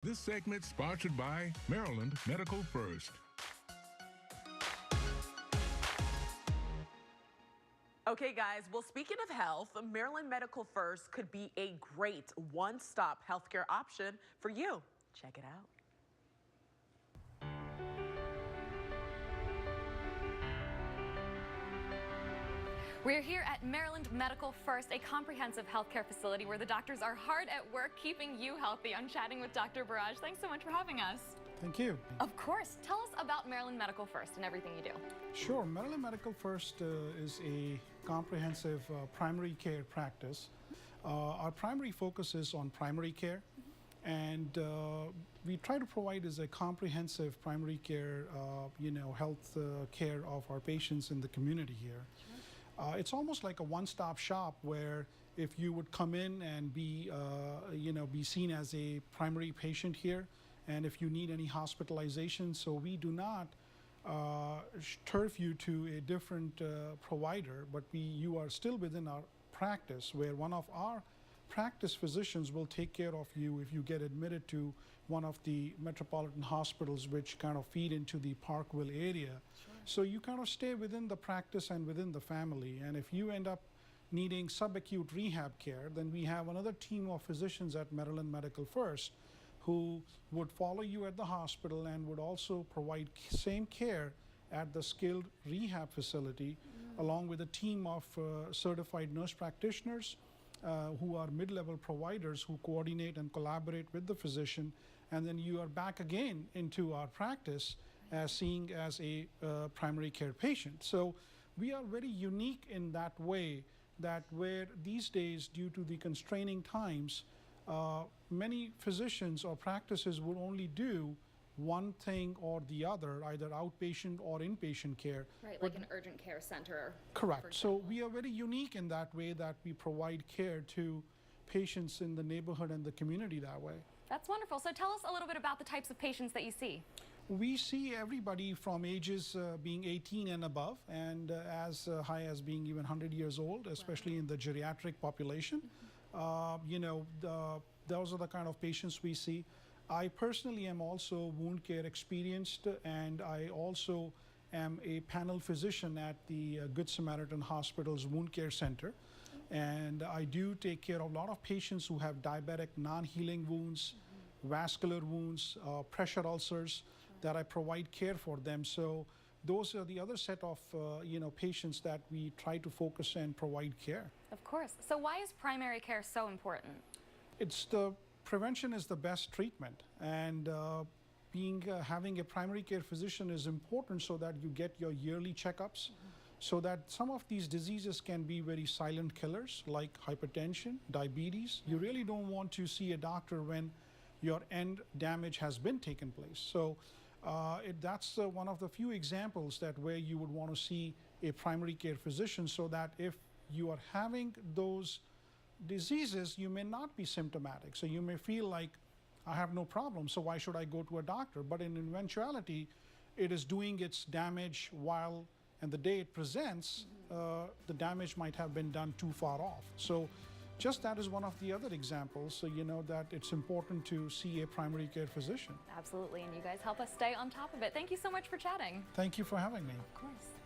This segment sponsored by Maryland Medical First. Okay, guys, well, speaking of health, Maryland Medical First could be a great one-stop healthcare option for you. Check it out. We're here at Maryland Medical First, a comprehensive healthcare facility where the doctors are hard at work keeping you healthy. I'm chatting with Dr. Bharaj. Thanks so much for having us. Thank you. Of course. Tell us about Maryland Medical First and everything you do. Sure. Maryland Medical First is a comprehensive primary care practice. Our primary focus is on primary care, and we try to provide as a comprehensive primary care, health care of our patients in the community here. It's almost like a one-stop shop where if you would come in and be seen as a primary patient here, and if you need any hospitalization, so we do not turf you to a different provider, but you are still within our practice, where one of our practice physicians will take care of you if you get admitted to one of the metropolitan hospitals which kind of feed into the Parkville area. Sure. So you kind of stay within the practice and within the family. And if you end up needing subacute rehab care, then we have another team of physicians at Maryland Medical First who would follow you at the hospital and would also provide same care at the skilled rehab facility, along with a team of certified nurse practitioners who are mid-level providers who coordinate and collaborate with the physician, and then you are back again into our practice as seeing as a primary care patient. So we are very unique in that way, that where these days, due to the constraining times, many physicians or practices will only do one thing or the other, either outpatient or inpatient care. Right, like an urgent care center. Correct. So we are very unique in that way, that we provide care to patients in the neighborhood and the community that way. That's wonderful. So tell us a little bit about the types of patients that you see. We see everybody from ages being 18 and above, and as high as being even 100 years old, especially in the geriatric population. Those are the kind of patients we see. I personally am also wound care experienced, and I also am a panel physician at the Good Samaritan Hospital's Wound Care Center. And I do take care of a lot of patients who have diabetic non-healing wounds, vascular wounds, pressure ulcers, that I provide care for them. So those are the other set of patients that we try to focus and provide care. Of course. So why is primary care so important? Prevention is the best treatment, and having a primary care physician is important so that you get your yearly checkups, so that some of these diseases can be very silent killers, like hypertension, diabetes. You really don't want to see a doctor when your end damage has been taken place. So that's one of the few examples that where you would want to see a primary care physician, so that if you are having those diseases, you may not be symptomatic. So you may feel like, I have no problem, so why should I go to a doctor? But in eventuality, it is doing its damage and the day it presents, the damage might have been done too far off. So just that is one of the other examples, so you know that it's important to see a primary care physician. Absolutely, and you guys help us stay on top of it. Thank you so much for chatting. Thank you for having me. Of course.